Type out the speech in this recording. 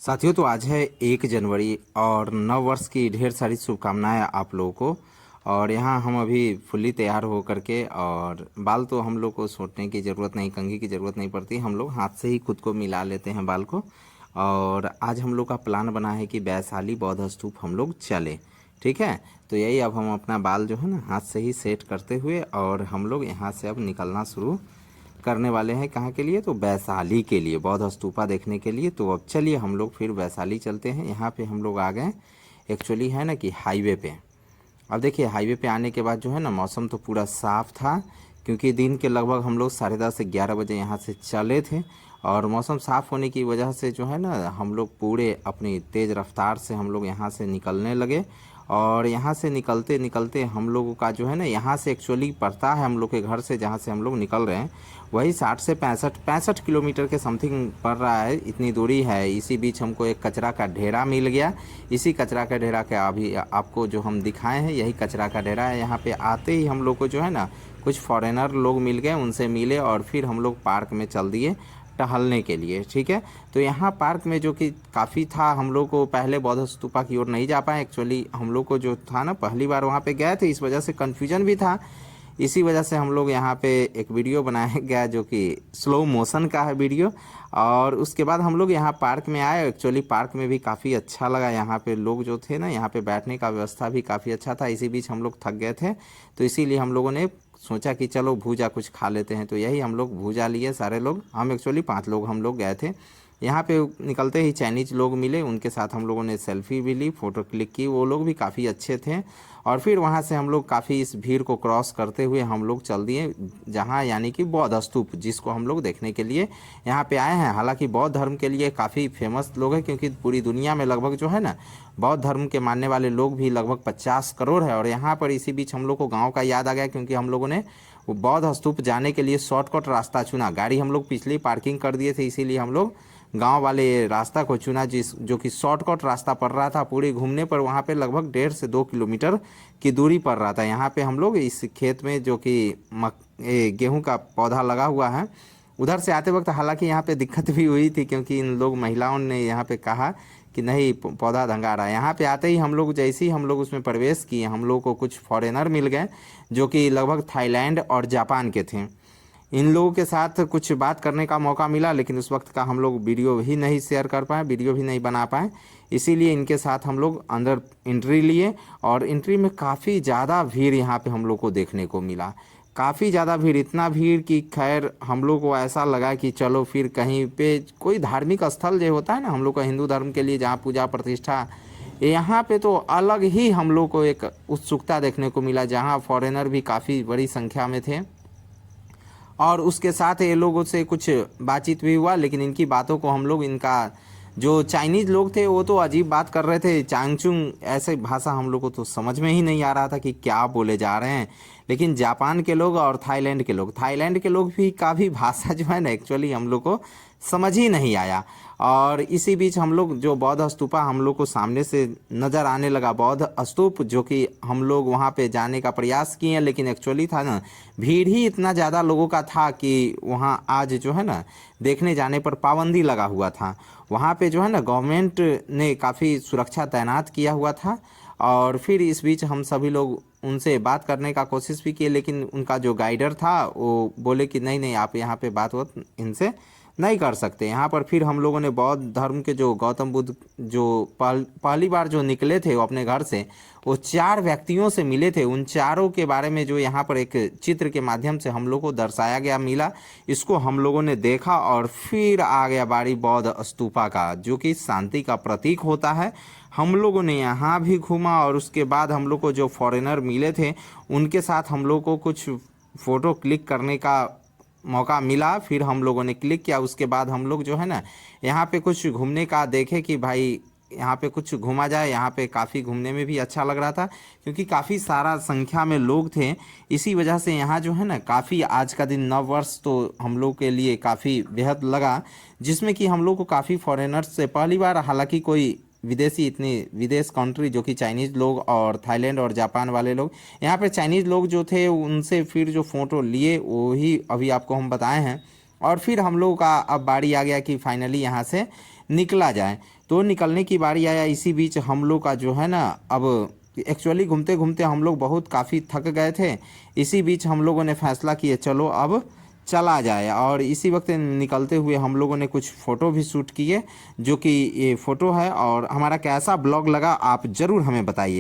साथियों, तो आज है 1 जनवरी और नव वर्ष की ढेर सारी शुभकामनाएं आप लोगों को। और यहाँ हम अभी फुल्ली तैयार हो करके, और बाल तो हम लोग को सोटने की ज़रूरत नहीं, कंघी की ज़रूरत नहीं पड़ती, हम लोग हाथ से ही खुद को मिला लेते हैं बाल को। और आज हम लोग का प्लान बना है कि वैशाली बौद्ध स्तूप हम लोग चले। ठीक है, तो यही अब हम अपना बाल जो है ना हाथ से ही सेट करते हुए और हम लोग यहाँ से अब निकलना शुरू करने वाले हैं। कहाँ के लिए? तो वैशाली के लिए, बौद्ध स्तूपा देखने के लिए। तो अब चलिए हम लोग फिर वैशाली चलते हैं। यहाँ पे हम लोग आ गए, एक्चुअली है ना कि हाईवे पे। अब देखिए, हाईवे पे आने के बाद जो है ना मौसम तो पूरा साफ़ था, क्योंकि दिन के लगभग हम लोग 10:30 से 11 बजे यहाँ से चले थे। और मौसम साफ़ होने की वजह से जो है ना हम लोग पूरे अपनी तेज़ रफ्तार से हम लोग यहाँ से निकलने लगे। और यहाँ से निकलते निकलते हम लोगों का जो है ना, यहाँ से एक्चुअली पड़ता है हम लोग के घर से, जहाँ से हम लोग निकल रहे हैं वही 60 से 65 किलोमीटर के समथिंग पड़ रहा है, इतनी दूरी है। इसी बीच हमको एक कचरा का ढेरा मिल गया। इसी कचरा का ढेरा के अभी आपको जो हम दिखाए हैं, यही कचरा का ढेरा है। यहाँ पे आते ही हम लोग को जो है ना कुछ फॉरेनर लोग मिल गए, उनसे मिले और फिर हम लोग पार्क में चल दिए टहलने के लिए। ठीक है, तो यहाँ पार्क में जो कि काफ़ी था, हम लोग को पहले बौद्ध स्तूपा की ओर नहीं जा पाए। एक्चुअली हम लोग को जो था ना, पहली बार वहाँ पे गए थे, इस वजह से कन्फ्यूजन भी था। इसी वजह से हम लोग यहाँ पे एक वीडियो बनाया गया जो कि स्लो मोशन का है वीडियो। और उसके बाद हम लोग यहाँ पार्क में आए। एक्चुअली पार्क में भी काफ़ी अच्छा लगा। यहाँ पे लोग जो थे ना, यहाँ पे बैठने का व्यवस्था भी काफ़ी अच्छा था। इसी बीच हम लोग थक गए थे, तो इसीलिए हम लोगों ने सोचा कि चलो भूजा कुछ खा लेते हैं। तो यही हम लोग भूजा लिए सारे लोग। हम एक्चुअली 5 लोग हम लोग गए थे। यहाँ पे निकलते ही चाइनीज लोग मिले, उनके साथ हम लोगों ने सेल्फी भी ली, फ़ोटो क्लिक की। वो लोग भी काफ़ी अच्छे थे। और फिर वहाँ से हम लोग काफ़ी इस भीड़ को क्रॉस करते हुए हम लोग चल दिए जहाँ, यानी कि बौद्ध स्तूप, जिसको हम लोग देखने के लिए यहाँ पे आए हैं। हालांकि बौद्ध धर्म के लिए काफ़ी फेमस लोग हैं, क्योंकि पूरी दुनिया में लगभग जो है ना बौद्ध धर्म के मानने वाले लोग भी लगभग 50 करोड़ है। और यहाँ पर इसी बीच हम लोग को गाँव का याद आ गया, क्योंकि हम लोगों ने वो बौद्ध स्तूप जाने के लिए शॉर्टकट रास्ता चुना। गाड़ी हम लोग पिछली पार्किंग कर दिए थे, इसीलिए हम लोग गांव वाले रास्ता को चुना, जो कि शॉर्टकट रास्ता पड़ रहा था। पूरे घूमने पर वहाँ पे लगभग 1.5 से 2 किलोमीटर की दूरी पड़ रहा था। यहाँ पे हम लोग इस खेत में जो कि गेहूं का पौधा लगा हुआ है, उधर से आते वक्त हालांकि यहाँ पे दिक्कत भी हुई थी, क्योंकि इन लोग महिलाओं ने यहाँ पे कहा कि नहीं, पौधा धंगा रहा है। यहाँ पे आते ही हम लोग, जैसे ही हम लोग उसमें प्रवेश किए, हम लोग को कुछ फॉरेनर मिल गए जो कि लगभग थाईलैंड और जापान के थे। इन लोगों के साथ कुछ बात करने का मौका मिला, लेकिन उस वक्त का हम लोग वीडियो ही नहीं शेयर कर पाए, वीडियो भी नहीं बना पाए। इसीलिए इनके साथ हम लोग अंदर एंट्री लिए। और एंट्री में काफ़ी ज़्यादा भीड़ यहाँ पे हम लोग को देखने को मिला। काफ़ी ज़्यादा भीड़, इतना भीड़ कि खैर हम लोग को ऐसा लगा कि चलो फिर कहीं पे कोई धार्मिक स्थल जो होता है ना हम लोग का हिंदू धर्म के लिए, जहाँ पूजा प्रतिष्ठा, यहाँ पे तो अलग ही हम लोग को एक उत्सुकता देखने को मिला, जहाँ फॉरेनर भी काफ़ी बड़ी संख्या में थे। और उसके साथ ये लोगों से कुछ बातचीत भी हुआ, लेकिन इनकी बातों को हम लोग, इनका जो चाइनीज़ लोग थे वो तो अजीब बात कर रहे थे, चांगचुंग ऐसे भाषा, हम लोग को तो समझ में ही नहीं आ रहा था कि क्या बोले जा रहे हैं। लेकिन जापान के लोग और थाईलैंड के लोग भी काफ़ी भाषा जो है ना एक्चुअली हम लोग को समझ ही नहीं आया। और इसी बीच हम लोग जो बौद्ध स्तूपा हम लोग को सामने से नज़र आने लगा, बौद्ध स्तूप, जो कि हम लोग वहाँ पे जाने का प्रयास किए, लेकिन एक्चुअली था ना भीड़ ही इतना ज़्यादा लोगों का था कि वहाँ आज जो है ना देखने जाने पर पाबंदी लगा हुआ था। वहाँ पे जो है ना गवर्नमेंट ने काफ़ी सुरक्षा तैनात किया हुआ था। और फिर इस बीच हम सभी लोग उनसे बात करने का कोशिश भी किए, लेकिन उनका जो गाइडर था वो बोले कि नहीं नहीं, आप यहाँ पे बात इनसे नहीं कर सकते यहाँ पर। फिर हम लोगों ने बौद्ध धर्म के जो गौतम बुद्ध जो पहली बार जो निकले थे वो अपने घर से, वो 4 व्यक्तियों से मिले थे। उन चारों के बारे में जो यहाँ पर एक चित्र के माध्यम से हम लोग को दर्शाया गया मिला, इसको हम लोगों ने देखा। और फिर आ गया बारी बौद्ध स्तूपा का, जो कि शांति का प्रतीक होता है। हम लोगों ने यहाँ भी घूमा, और उसके बाद हम लोग को जो फॉरेनर मिले थे उनके साथ हम लोग को कुछ फ़ोटो क्लिक करने का मौका मिला। फिर हम लोगों ने क्लिक किया। उसके बाद हम लोग जो है ना यहाँ पे कुछ घूमने का देखे कि भाई यहाँ पे कुछ घूमा जाए। यहाँ पे काफ़ी घूमने में भी अच्छा लग रहा था, क्योंकि काफ़ी सारा संख्या में लोग थे। इसी वजह से यहाँ जो है ना काफ़ी, आज का दिन नव वर्ष तो हम लोग के लिए काफ़ी बेहद लगा, जिसमें कि हम लोग को काफ़ी फॉरेनर्स से पहली बार, हालांकि कोई विदेशी, इतनी विदेश कंट्री जो कि चाइनीज़ लोग और थाईलैंड और जापान वाले लोग, यहाँ पे चाइनीज़ लोग जो थे उनसे फिर जो फ़ोटो लिए वो ही अभी आपको हम बताए हैं। और फिर हम लोग का अब बारी आ गया कि फाइनली यहाँ से निकला जाए। तो निकलने की बारी आया। इसी बीच हम लोग का जो है ना, अब एक्चुअली घूमते घूमते हम लोग बहुत काफ़ी थक गए थे। इसी बीच हम लोगों ने फैसला किया चलो अब चला जाए, और इसी वक्त निकलते हुए हम लोगों ने कुछ फ़ोटो भी शूट किए, जो कि ये फ़ोटो है। और हमारा कैसा ब्लॉग लगा आप ज़रूर हमें बताइए।